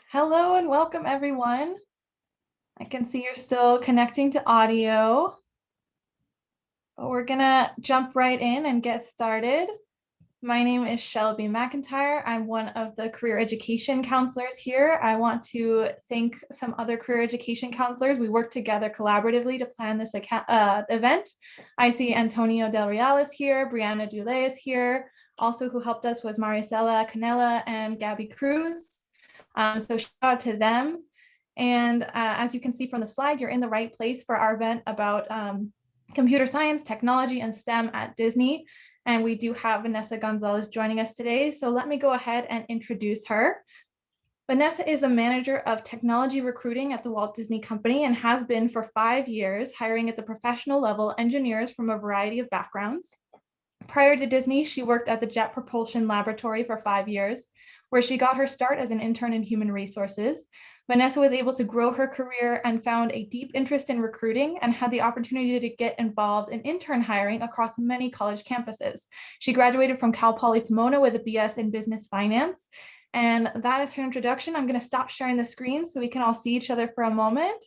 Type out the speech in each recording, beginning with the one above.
Hello and welcome everyone. I can see you're still connecting to audio, but we're gonna jump right in and get started. My name is Shelby McIntyre. I'm one of the career education counselors here. I want to thank some other career education counselors. We work together collaboratively to plan this event. I see Antonio Del Real is here, Brianna Dulé is here. Also who helped us was Maricela Canella and Gabby Cruz. So shout out to them. And as you can see from the slide, you're in the right place for our event about computer science, technology, and STEM at Disney. And we do have Vanessa Gonzalez joining us today. So let me go ahead and introduce her. Vanessa is a manager of technology recruiting at the Walt Disney Company and has been for 5 years, hiring at the professional level engineers from a variety of backgrounds. Prior to Disney, she worked at the Jet Propulsion Laboratory for 5 years, where she got her start as an intern in human resources. Vanessa was able to grow her career and found a deep interest in recruiting and had the opportunity to get involved in intern hiring across many college campuses. She graduated from Cal Poly Pomona with a BS in business finance. And that is her introduction. I'm going to stop sharing the screen so we can all see each other for a moment.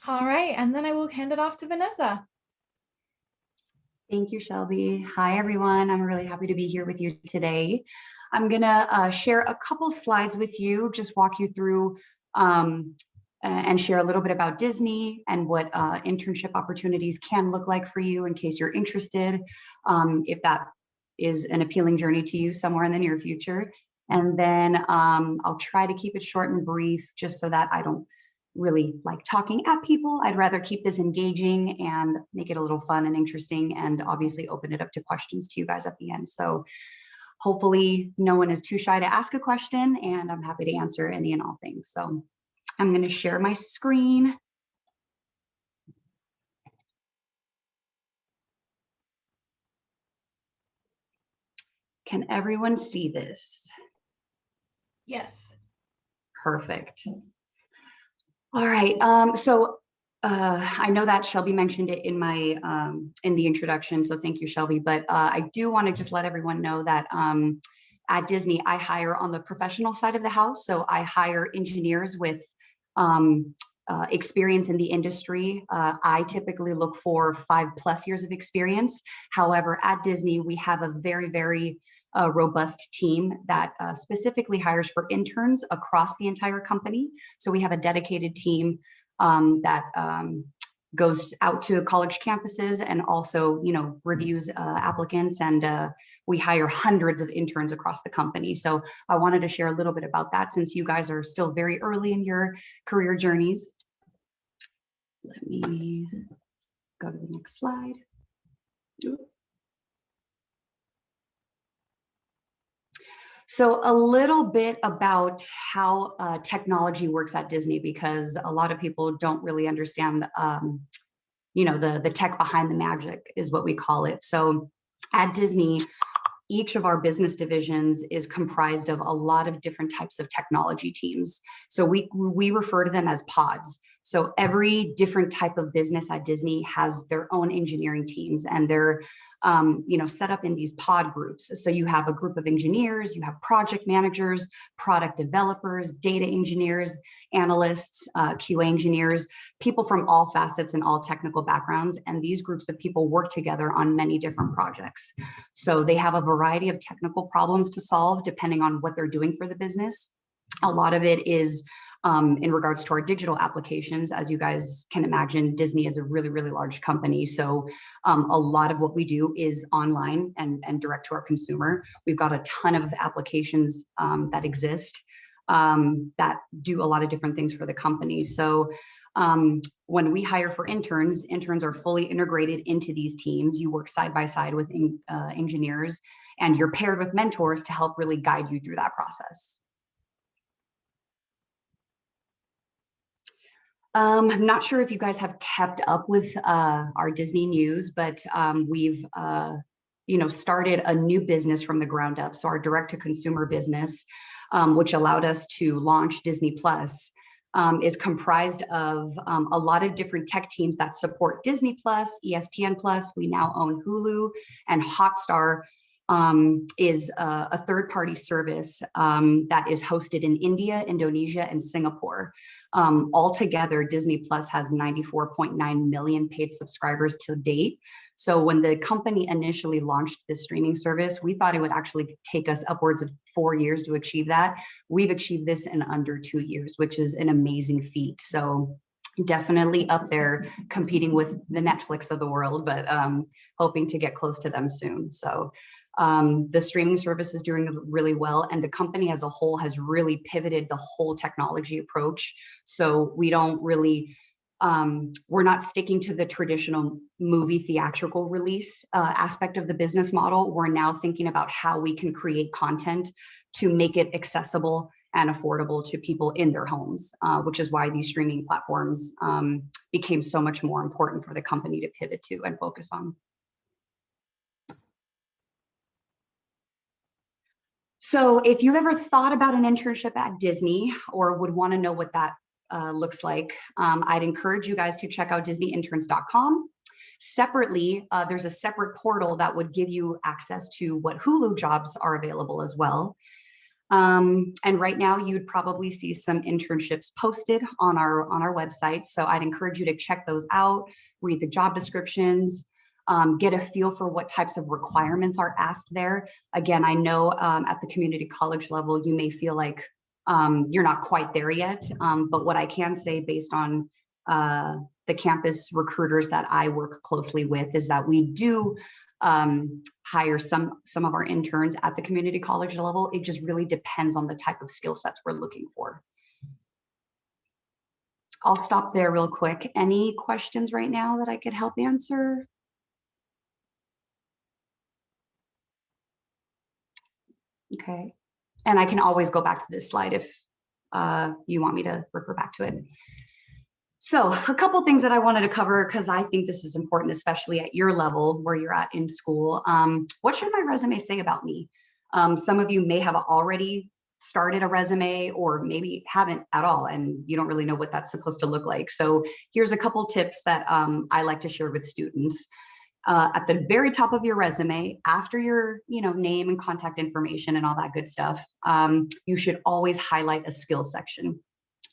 All right, and then I will hand it off to Vanessa. Thank you, Shelby. Hi, everyone. I'm really happy to be here with you today. I'm going to share a couple slides with you, just walk you through and share a little bit about Disney and what internship opportunities can look like for you in case you're interested, if that is an appealing journey to you somewhere in the near future. And then I'll try to keep it short and brief just so that I don't really like talking at people. I'd rather keep this engaging and make it a little fun and interesting, and obviously open it up to questions to you guys at the end. So hopefully no one is too shy to ask a question, and I'm happy to answer any and all things. So I'm going to share my screen. Can everyone see this? Yes. Perfect. All right, I know that Shelby mentioned it in my in the introduction, so thank you, Shelby. But I do want to just let everyone know that at Disney, I hire on the professional side of the house. So I hire engineers with experience in the industry. I typically look for 5+ years of experience. However, at Disney, we have a very robust team that specifically hires for interns across the entire company. So we have a dedicated team that goes out to college campuses and also, reviews applicants, and we hire hundreds of interns across the company. So I wanted to share a little bit about that since you guys are still very early in your career journeys. Let me go to the next slide. So a little bit about how technology works at Disney, because a lot of people don't really understand, the tech behind the magic is what we call it. So at Disney, each of our business divisions is comprised of a lot of different types of technology teams. So we refer to them as pods. So every different type of business at Disney has their own engineering teams, and they're set up in these pod groups. So you have a group of engineers, you have project managers, product developers, data engineers, analysts, QA engineers, people from all facets and all technical backgrounds. And these groups of people work together on many different projects. So they have a variety of technical problems to solve depending on what they're doing for the business. A lot of it is in regards to our digital applications. As you guys can imagine, Disney is a really large company. So a lot of what we do is online and direct to our consumer. We've got a ton of applications that exist that do a lot of different things for the company. So when we hire for interns are fully integrated into these teams. You work side by side with engineers, and you're paired with mentors to help really guide you through that process. I'm not sure if you guys have kept up with our Disney news, but we've started a new business from the ground up. So our direct-to-consumer business, which allowed us to launch Disney Plus, is comprised of a lot of different tech teams that support Disney Plus, ESPN Plus. We now own Hulu and Hotstar. is a third-party service that is hosted in India, Indonesia, and Singapore. Altogether, Disney Plus has 94.9 million paid subscribers to date. So when the company initially launched this streaming service, we thought it would actually take us upwards of 4 years to achieve that. We've achieved this in under 2 years, which is an amazing feat. So definitely up there competing with the Netflix of the world, but hoping to get close to them soon. So the streaming service is doing really well, and the company as a whole has really pivoted the whole technology approach. So we don't really, we're not sticking to the traditional movie theatrical release aspect of the business model. We're now thinking about how we can create content to make it accessible and affordable to people in their homes, which is why these streaming platforms became so much more important for the company to pivot to and focus on. So if you've ever thought about an internship at Disney or would want to know what that looks like, I'd encourage you guys to check out disneyinterns.com. Separately, there's a separate portal that would give you access to what Hulu jobs are available as well. And right now you'd probably see some internships posted on our website. So I'd encourage you to check those out, read the job descriptions, get a feel for what types of requirements are asked there. Again, I know at the community college level, you may feel like you're not quite there yet. But what I can say based on the campus recruiters that I work closely with is that we do hire some of our interns at the community college level. It just really depends on the type of skill sets we're looking for. I'll stop there real quick. Any questions right now that I could help answer? Okay, and I can always go back to this slide if you want me to refer back to it. So a couple things that I wanted to cover, because I think this is important, especially at your level where you're at in school. What should my resume say about me? Some of you may have already started a resume or maybe haven't at all, and you don't really know what that's supposed to look like. So here's a couple tips that I like to share with students. At the very top of your resume, after your name and contact information and all that good stuff, you should always highlight a skills section.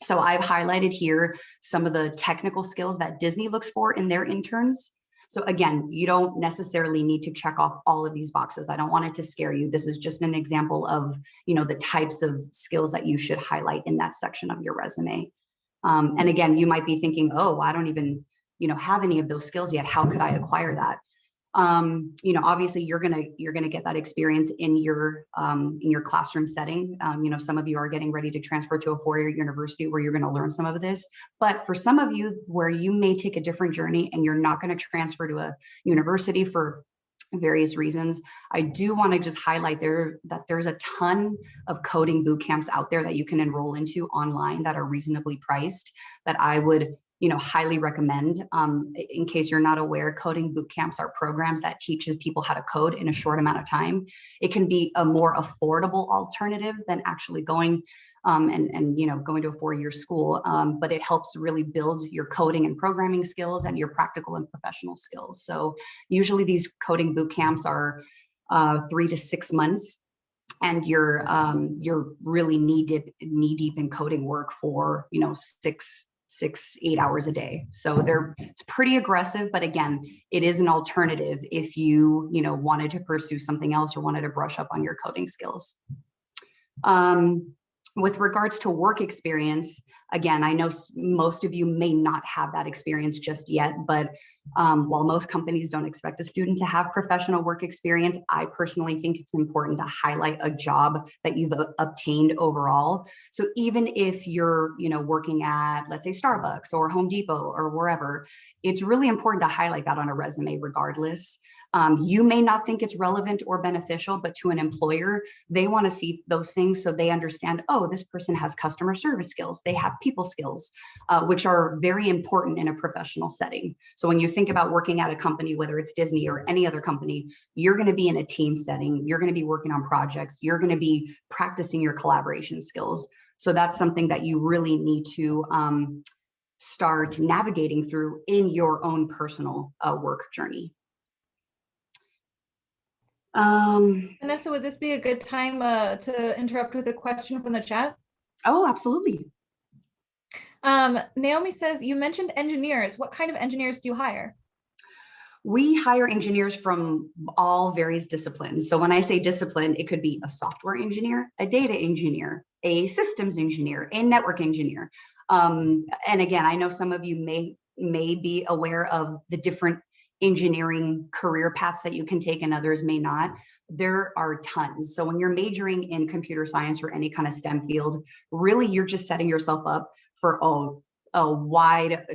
So I've highlighted here some of the technical skills that Disney looks for in their interns. So again, you don't necessarily need to check off all of these boxes. I don't want it to scare you. This is just an example of the types of skills that you should highlight in that section of your resume. And again, you might be thinking, oh, I don't even have any of those skills yet. How could I acquire that? Obviously you're gonna get that experience in your classroom setting. Some of you are getting ready to transfer to a four-year university where you're gonna learn some of this. But for some of you where you may take a different journey and you're not gonna transfer to a university for various reasons, I do want to just highlight that there's a ton of coding boot camps out there that you can enroll into online that are reasonably priced that I would highly recommend. In case you're not aware, coding boot camps are programs that teaches people how to code in a short amount of time. It can be a more affordable alternative than actually going going to a four-year school, but it helps really build your coding and programming skills and your practical and professional skills. So usually these coding boot camps are 3 to 6 months, and you're really knee deep in coding work for 6-8 hours a day. So it's pretty aggressive, but again, it is an alternative if you wanted to pursue something else or wanted to brush up on your coding skills. With regards to work experience, again, I know most of you may not have that experience just yet, but while most companies don't expect a student to have professional work experience, I personally think it's important to highlight a job that you've obtained overall. So even if you're working at, let's say, Starbucks or Home Depot or wherever, it's really important to highlight that on a resume regardless. You may not think it's relevant or beneficial, but to an employer, they want to see those things so they understand, oh, this person has customer service skills, they have people skills, which are very important in a professional setting. So when you think about working at a company, whether it's Disney or any other company, you're going to be in a team setting, you're going to be working on projects, you're going to be practicing your collaboration skills. So that's something that you really need to start navigating through in your own personal work journey. Vanessa, would this be a good time to interrupt with a question from the chat? Oh, absolutely. Naomi says, you mentioned engineers. What kind of engineers do you hire? We hire engineers from all various disciplines. So when I say discipline, it could be a software engineer, a data engineer, a systems engineer, a network engineer. And again, I know some of you may be aware of the different engineering career paths that you can take and others may not. There are tons. So when you're majoring in computer science or any kind of STEM field, really you're just setting yourself up for a wide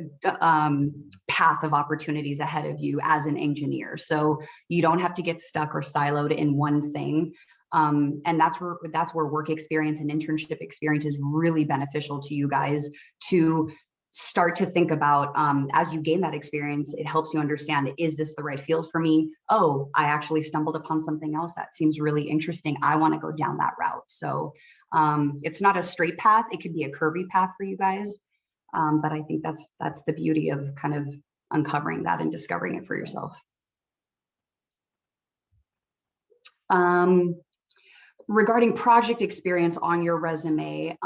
path of opportunities ahead of you as an engineer. So you don't have to get stuck or siloed in one thing. And that's where work experience and internship experience is really beneficial to you guys to start to think about as you gain that experience. It helps you understand, is this the right field for me? Oh, I actually stumbled upon something else that seems really interesting. I want to go down that route. So it's not a straight path. It could be a curvy path for you guys. But I think that's the beauty of kind of uncovering that and discovering it for yourself. Regarding project experience on your resume,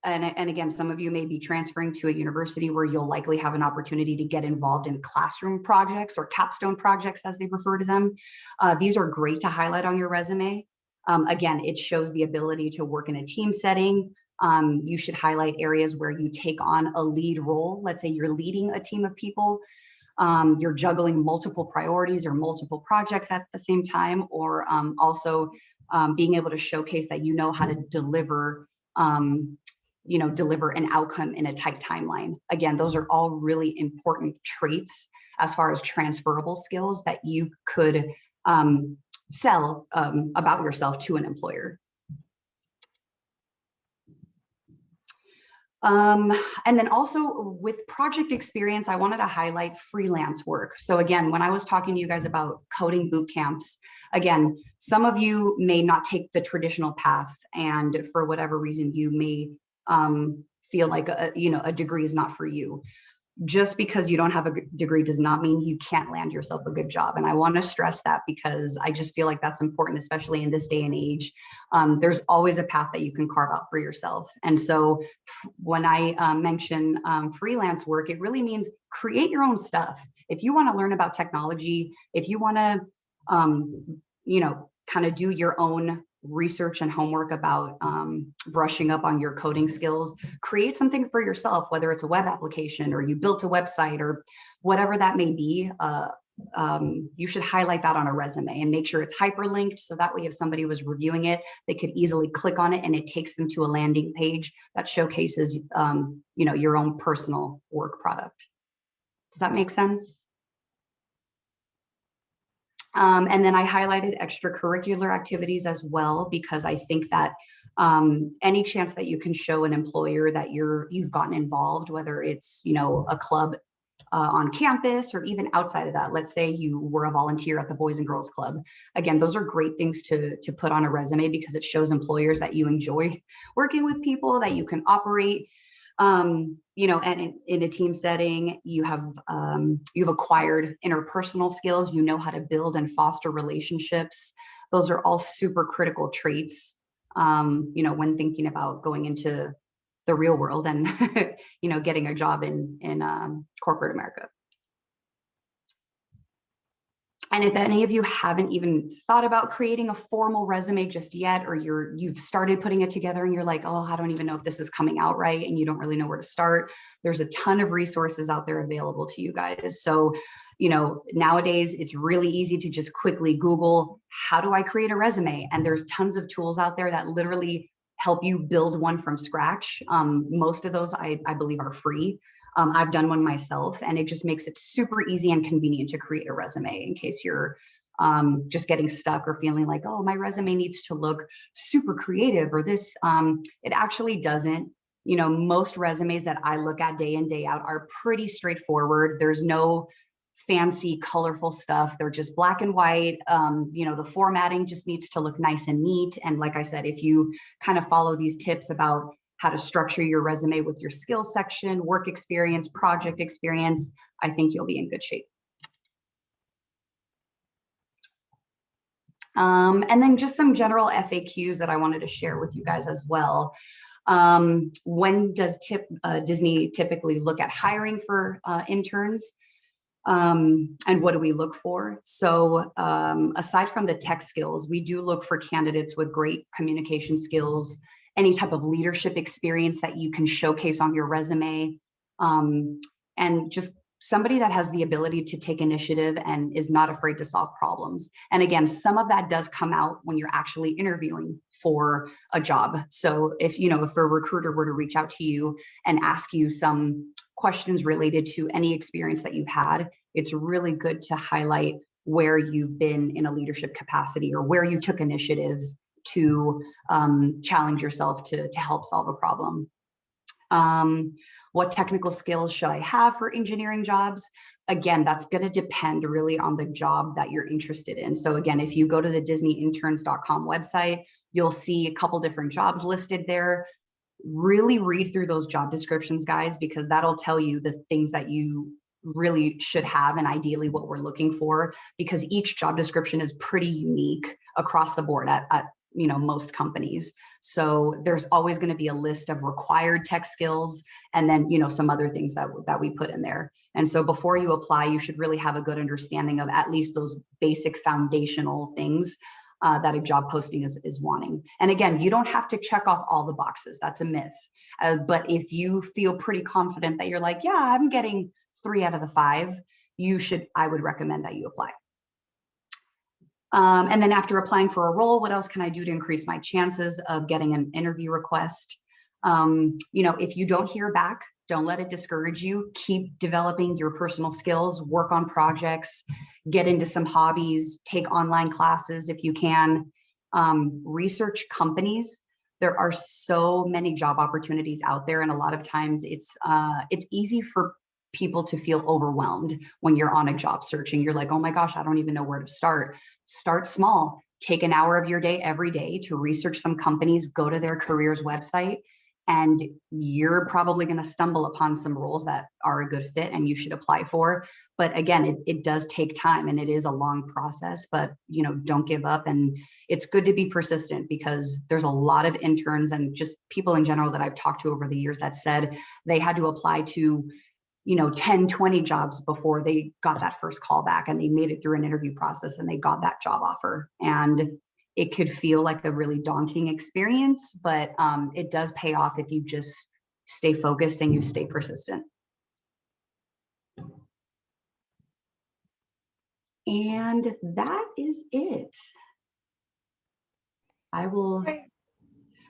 and again, some of you may be transferring to a university where you'll likely have an opportunity to get involved in classroom projects or capstone projects, as they refer to them. These are great to highlight on your resume. Again, it shows the ability to work in a team setting. You should highlight areas where you take on a lead role. Let's say you're leading a team of people. You're juggling multiple priorities or multiple projects at the same time, or also being able to showcase that you know how to deliver an outcome in a tight timeline. Again, those are all really important traits as far as transferable skills that you could sell about yourself to an employer. And then also with project experience, I wanted to highlight freelance work. So again, when I was talking to you guys about coding boot camps, again, some of you may not take the traditional path, and for whatever reason, you may feel like a degree is not for you. Just because you don't have a degree does not mean you can't land yourself a good job. And I want to stress that because I just feel like that's important, especially in this day and age. There's always a path that you can carve out for yourself. And so when I mention freelance work, it really means create your own stuff. If you want to learn about technology, if you want to, kind of do your own research and homework about brushing up on your coding skills, create something for yourself, whether it's a web application or you built a website or whatever that may be. You should highlight that on a resume and make sure it's hyperlinked. So that way, if somebody was reviewing it, they could easily click on it and it takes them to a landing page that showcases, your own personal work product. Does that make sense? And then I highlighted extracurricular activities as well, because I think that any chance that you can show an employer that you've gotten involved, whether it's, a club on campus or even outside of that. Let's say you were a volunteer at the Boys and Girls Club. Again, those are great things to put on a resume because it shows employers that you enjoy working with people, that you can operate and in a team setting, you've acquired interpersonal skills, you know how to build and foster relationships. Those are all super critical traits, when thinking about going into the real world and, getting a job in corporate America. And if any of you haven't even thought about creating a formal resume just yet, or you've started putting it together and you're like, oh, I don't even know if this is coming out right, and you don't really know where to start, there's a ton of resources out there available to you guys. So, nowadays it's really easy to just quickly Google, how do I create a resume? And there's tons of tools out there that literally help you build one from scratch. Most of those I believe are free. I've done one myself, and it just makes it super easy and convenient to create a resume in case you're just getting stuck or feeling like, oh, my resume needs to look super creative or this. It actually doesn't. Most resumes that I look at day in, day out are pretty straightforward. There's no fancy, colorful stuff. They're just black and white. The formatting just needs to look nice and neat. And like I said, if you kind of follow these tips about how to structure your resume with your skills section, work experience, project experience, I think you'll be in good shape. And then just some general FAQs that I wanted to share with you guys as well. When does Disney typically look at hiring for interns? And what do we look for? So aside from the tech skills, we do look for candidates with great communication skills, any type of leadership experience that you can showcase on your resume, and just somebody that has the ability to take initiative and is not afraid to solve problems. And again, some of that does come out when you're actually interviewing for a job. So if a recruiter were to reach out to you and ask you some questions related to any experience that you've had, it's really good to highlight where you've been in a leadership capacity or where you took initiative to challenge yourself to help solve a problem. What technical skills should I have for engineering jobs? Again, that's going to depend really on the job that you're interested in. So again, if you go to the disneyinterns.com website, you'll see a couple different jobs listed there. Really read through those job descriptions, guys, because that'll tell you the things that you really should have and ideally what we're looking for, because each job description is pretty unique across the board at most companies. So there's always going to be a list of required tech skills and then some other things that we put in there. And so before you apply, you should really have a good understanding of at least those basic foundational things that a job posting is wanting. And again, you don't have to check off all the boxes. That's a myth. But if you feel pretty confident that you're like, yeah, I'm getting 3 out of the 5, I would recommend that you apply. And then after applying for a role, what else can I do to increase my chances of getting an interview request? If you don't hear back, don't let it discourage you. Keep developing your personal skills, work on projects, get into some hobbies, take online classes if you can. Research companies. There are so many job opportunities out there, and a lot of times it's easy for people to feel overwhelmed when you're on a job search and you're like, oh my gosh, I don't even know where to start. Start small. Take an hour of your day every day to research some companies, go to their careers website, and you're probably going to stumble upon some roles that are a good fit and you should apply for. But again, it does take time and it is a long process, but don't give up. And it's good to be persistent because there's a lot of interns and just people in general that I've talked to over the years that said they had to apply to 10, 20 jobs before they got that first call back, and they made it through an interview process and they got that job offer. And it could feel like a really daunting experience, but it does pay off if you just stay focused and you stay persistent. And that is it. I will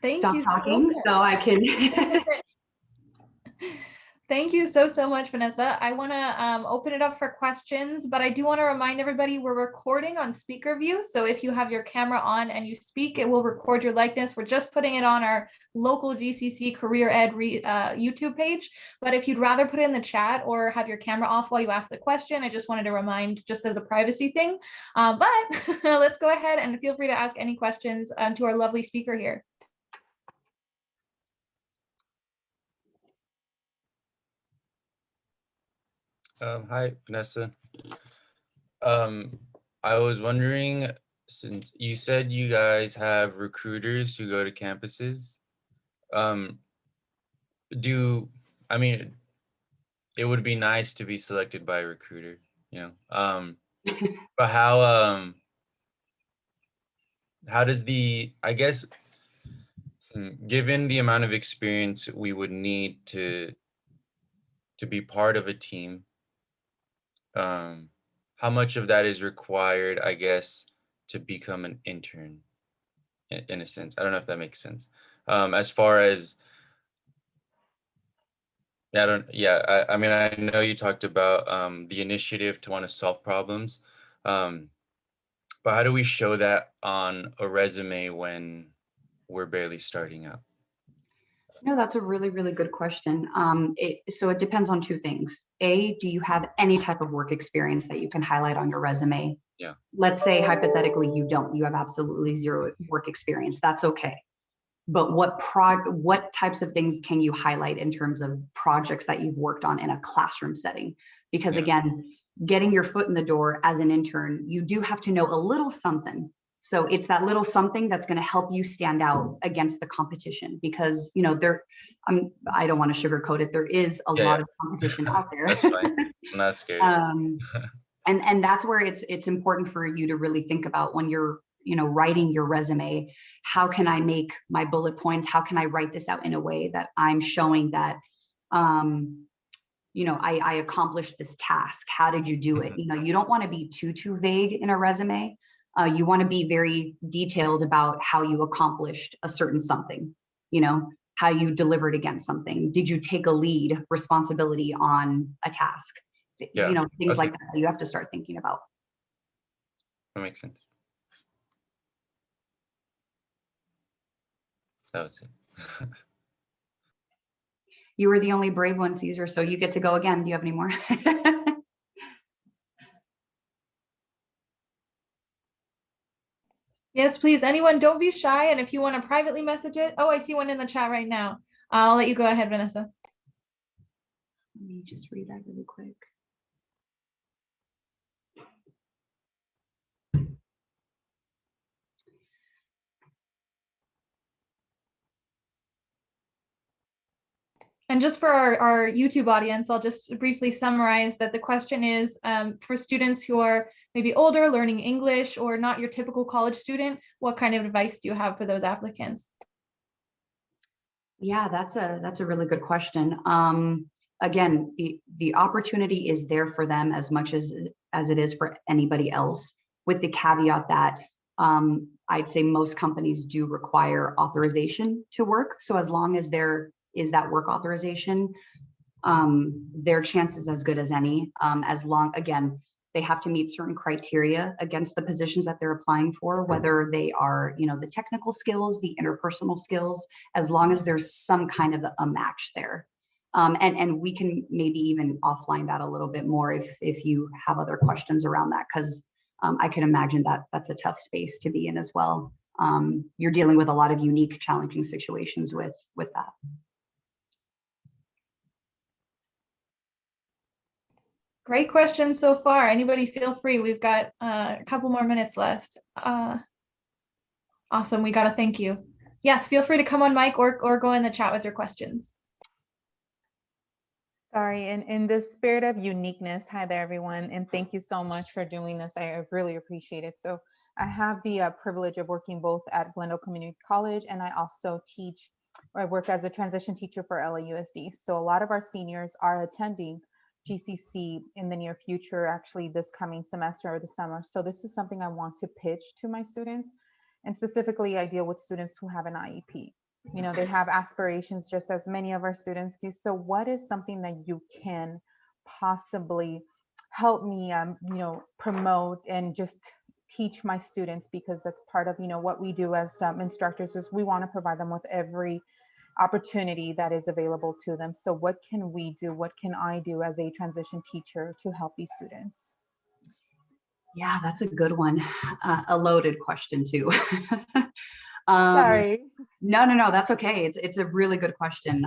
stop talking so I can Thank you so much, Vanessa. I want to open it up for questions, but I do want to remind everybody we're recording on speaker view. So if you have your camera on and you speak, it will record your likeness. We're just putting it on our local GCC Career Ed YouTube page. But if you'd rather put it in the chat or have your camera off while you ask the question, I just wanted to remind just as a privacy thing. But let's go ahead and feel free to ask any questions to our lovely speaker here. Hi, Vanessa. I was wondering, since you said you guys have recruiters who go to campuses, it would be nice to be selected by a recruiter, but how does given the amount of experience we would need to be part of a team, how much of that is required, I guess, to become an intern in a sense? I don't know if that makes sense. As far as, I know you talked about the initiative to want to solve problems, but how do we show that on a resume when we're barely starting out? No, that's a really, really good question. So it depends on 2 things. A, do you have any type of work experience that you can highlight on your resume? Yeah. Let's say hypothetically you don't. You have absolutely 0 work experience. That's okay. But what types of things can you highlight in terms of projects that you've worked on in a classroom setting? Because again, getting your foot in the door as an intern, you do have to know a little something. So it's that little something that's going to help you stand out against the competition, because, you know, I don't want to sugarcoat it. There is a lot of competition out there. That's fine. I'm not scared. And that's where it's important for you to really think about when you're, you know, writing your resume. How can I make my bullet points? How can I write this out in a way that I'm showing that, you know, I accomplished this task? How did you do it? You know, you don't want to be too vague in a resume. You want to be very detailed about how you accomplished a certain something, you know, how you delivered against something. Did you take a lead responsibility on a task? Yeah. You know, things like that you have to start thinking about. That makes sense. That was it. You were the only brave one, Caesar, so you get to go again. Do you have any more? Yes, please. Anyone, don't be shy. And if you want to privately message it, oh, I see one in the chat right now. I'll let you go ahead, Vanessa. Let me just read that really quick. And just for our YouTube audience, I'll just briefly summarize that the question is for students who are maybe older, learning English, or not your typical college student, what kind of advice do you have for those applicants? Yeah, that's a really good question. Again, the opportunity is there for them as much as it is for anybody else, with the caveat that I'd say most companies do require authorization to work. So as long as there is that work authorization, their chance is as good as any. As long, again, they have to meet certain criteria against the positions that they're applying for, whether they are, you know, the technical skills, the interpersonal skills, as long as there's some kind of a match there. And we can maybe even offline that a little bit more if you have other questions around that, because I can imagine that that's a tough space to be in as well. You're dealing with a lot of unique, challenging situations with that. Great questions so far. Anybody feel free. We've got a couple more minutes left. Awesome. We got to thank you. Yes, feel free to come on mic or go in the chat with your questions. Sorry, and in the spirit of uniqueness, hi there, everyone, and thank you so much for doing this. I really appreciate it. So I have the privilege of working both at Glendale Community College, and I also teach, or I work as a transition teacher for LAUSD. So a lot of our seniors are attending GCC in the near future, actually this coming semester or the summer. So this is something I want to pitch to my students, and specifically I deal with students who have an IEP. You know, they have aspirations just as many of our students do. So what is something that you can possibly help me, you know, promote and just teach my students? Because that's part of, you know, what we do as instructors is we want to provide them with every opportunity that is available to them. So what can we do? What can I do as a transition teacher to help these students? Yeah, that's a good one. A loaded question too. Sorry. No, that's okay. It's a really good question.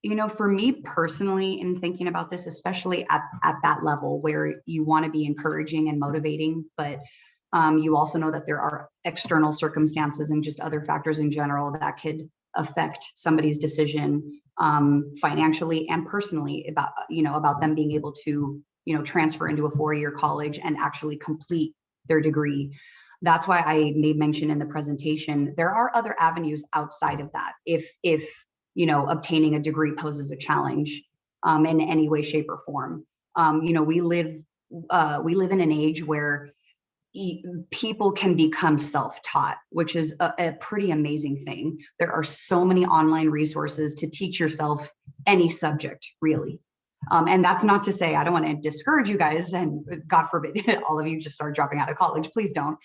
You know, for me personally, in thinking about this, especially at that level where you want to be encouraging and motivating, but you also know that there are external circumstances and just other factors in general that could affect somebody's decision financially and personally about them being able to, you know, transfer into a 4-year college and actually complete their degree. That's why I made mention in the presentation, there are other avenues outside of that. If you know, obtaining a degree poses a challenge in any way, shape, or form. You know, we live in an age where people can become self-taught, which is a pretty amazing thing. There are so many online resources to teach yourself any subject, really. And that's not to say, I don't want to discourage you guys, and God forbid all of you just start dropping out of college. Please don't.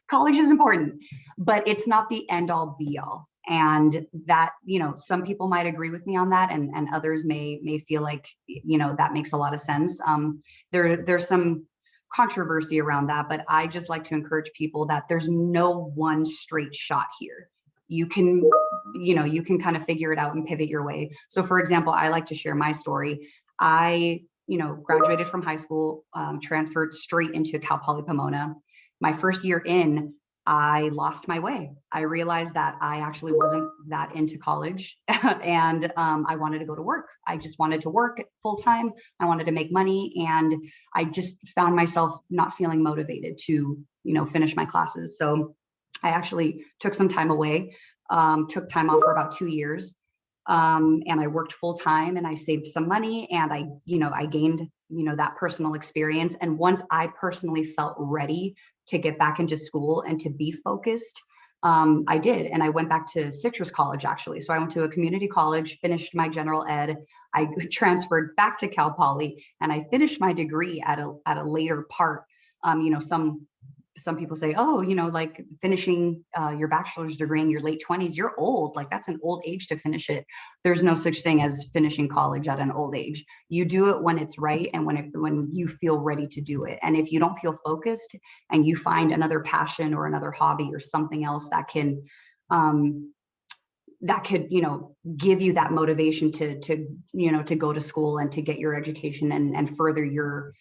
College is important, but it's not the end all be all. And that, you know, some people might agree with me on that, and others may feel like, you know, that makes a lot of sense. There's some controversy around that, but I just like to encourage people that there's no one straight shot here. You can kind of figure it out and pivot your way. So for example, I like to share my story. I, you know, graduated from high school, transferred straight into Cal Poly Pomona. my first year in, I lost my way. I realized that I actually wasn't that into college and I wanted to go to work. I just wanted to work full time. I wanted to make money. And I just found myself not feeling motivated to, finish my classes. So I actually took some time away, took time off for about 2 years. And I worked full time and I saved some money and I gained, that personal experience. And once I personally felt ready to get back into school and to be focused, I did. And I went back to Citrus College, actually. So I went to a community college, finished my general ed. I transferred back to Cal Poly and I finished my degree at a later part. Some people say, oh, like finishing your bachelor's degree in your late 20s, you're old. Like that's an old age to finish it. There's no such thing as finishing college at an old age. You do it when it's right and when you feel ready to do it. And if you don't feel focused and you find another passion or another hobby or something else that could, give you that motivation to go to school and to get your education and further your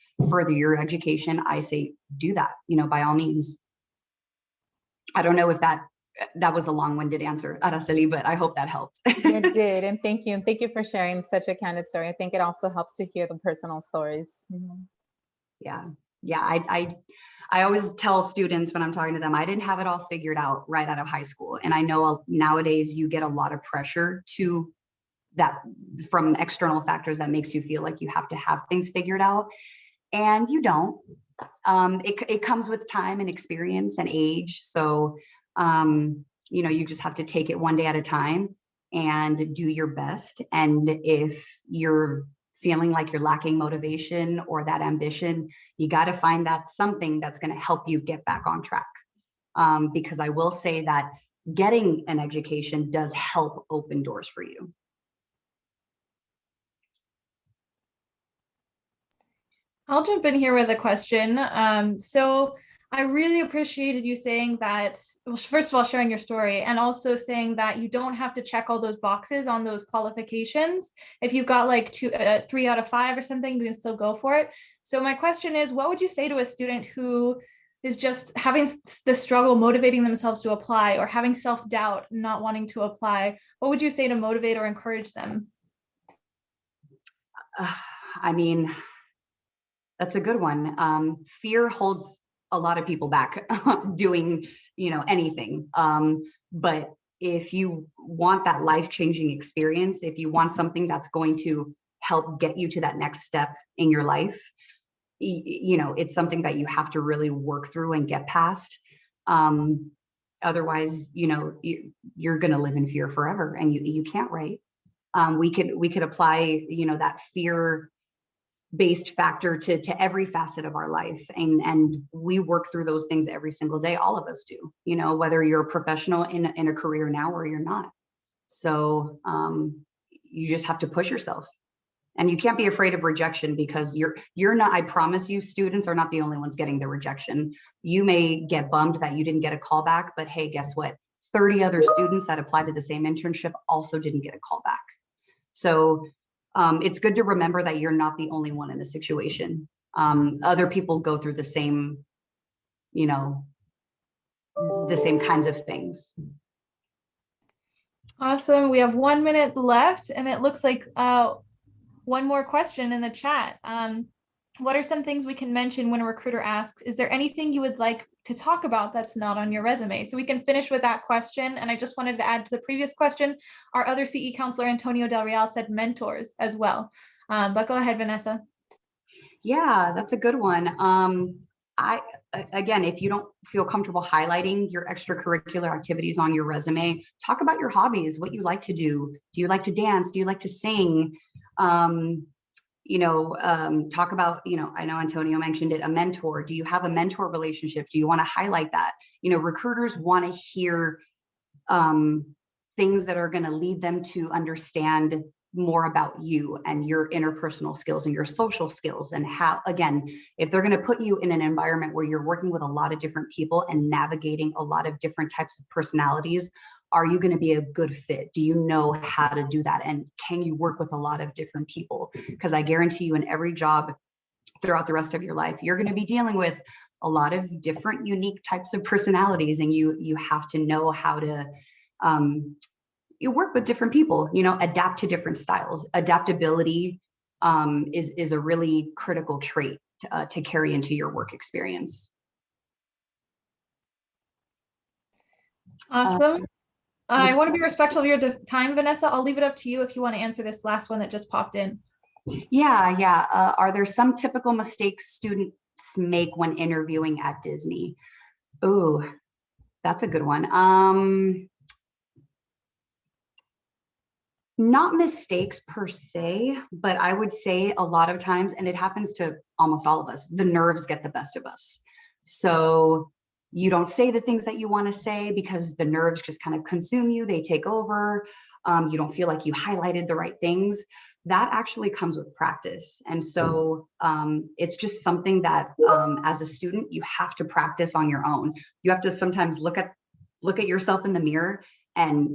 education, I say do that, by all means. I don't know if that was a long-winded answer, Araceli, but I hope that helped. It did, and thank you. And thank you for sharing such a candid story. I think it also helps to hear the personal stories. Yeah. I always tell students when I'm talking to them, I didn't have it all figured out right out of high school. And I know nowadays you get a lot of pressure to that from external factors that makes you feel like you have to have things figured out. And you don't. It comes with time and experience and age. So, you just have to take it one day at a time and do your best. And if you're feeling like you're lacking motivation or that ambition, you got to find that something that's going to help you get back on track. Because I will say that getting an education does help open doors for you. I'll jump in here with a question. So I really appreciated you saying that, well, first of all, sharing your story and also saying that you don't have to check all those boxes on those qualifications. If you've got like 3 out of 5 or something, you can still go for it. So my question is, what would you say to a student who is just having the struggle motivating themselves to apply or having self-doubt, not wanting to apply? What would you say to motivate or encourage them? That's a good one. Fear holds a lot of people back doing, anything. But if you want that life-changing experience, if you want something that's going to help get you to that next step in your life, it's something that you have to really work through and get past. Otherwise, you're going to live in fear forever, and you can't, right? We could apply, that fear-based factor to every facet of our life, and we work through those things every single day. All of us do, whether you're a professional in a career now or you're not. So you just have to push yourself, and you can't be afraid of rejection, because you're not, I promise you, students are not the only ones getting the rejection. You may get bummed that you didn't get a call back, but hey, guess what? 30 other students that applied to the same internship also didn't get a call back. So it's good to remember that you're not the only one in a situation. Other people go through the same, the same kinds of things. Awesome. We have 1 minute left, and it looks like one more question in the chat. What are some things we can mention when a recruiter asks, is there anything you would like to talk about that's not on your resume? So we can finish with that question. And I just wanted to add to the previous question, our other CE counselor, Antonio Del Real, said mentors as well. But go ahead, Vanessa. Yeah, that's a good one. Again, if you don't feel comfortable highlighting your extracurricular activities on your resume, talk about your hobbies, what you like to do. Do you like to dance? Do you like to sing? Talk about, I know Antonio mentioned it, a mentor. Do you have a mentor relationship? Do you want to highlight that? Recruiters want to hear things that are going to lead them to understand more about you and your interpersonal skills and your social skills, and how, again, if they're going to put you in an environment where you're working with a lot of different people and navigating a lot of different types of personalities, are you going to be a good fit? Do you know how to do that? And can you work with a lot of different people? Because I guarantee you, in every job throughout the rest of your life, you're going to be dealing with a lot of different unique types of personalities, and you have to know how to you work with different people, adapt to different styles. Adaptability is a really critical trait to carry into your work experience. Awesome. I want to be respectful of your time, Vanessa. I'll leave it up to you if you want to answer this last one that just popped in. Yeah. Are there some typical mistakes students make when interviewing at Disney? Oh, that's a good one. Not mistakes per se, but I would say a lot of times, and it happens to almost all of us, the nerves get the best of us. So you don't say the things that you want to say because the nerves just kind of consume you. They take over. You don't feel like you highlighted the right things. That actually comes with practice. And so it's just something that as a student, you have to practice on your own. You have to sometimes look at yourself in the mirror and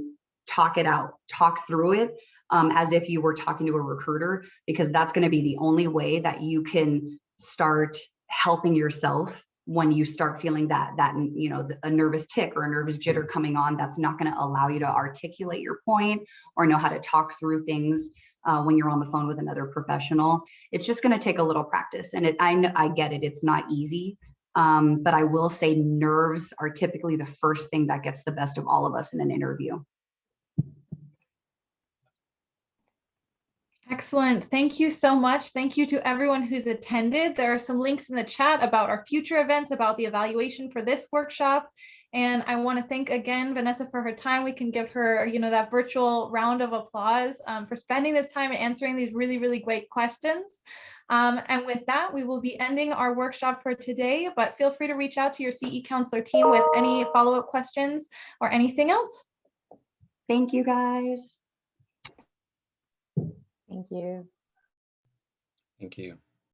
talk it out, talk through it as if you were talking to a recruiter, because that's going to be the only way that you can start helping yourself when you start feeling that a nervous tick or a nervous jitter coming on. That's not going to allow you to articulate your point or know how to talk through things when you're on the phone with another professional. It's just going to take a little practice, and I get it. It's not easy. But I will say nerves are typically the first thing that gets the best of all of us in an interview. Excellent. Thank you so much. Thank you to everyone who's attended. There are some links in the chat about our future events, about the evaluation for this workshop. And I want to thank again Vanessa for her time. We can give her, that virtual round of applause for spending this time and answering these really, really great questions. And with that, we will be ending our workshop for today, but feel free to reach out to your CE counselor team with any follow-up questions or anything else. Thank you, guys. Thank you. Thank you.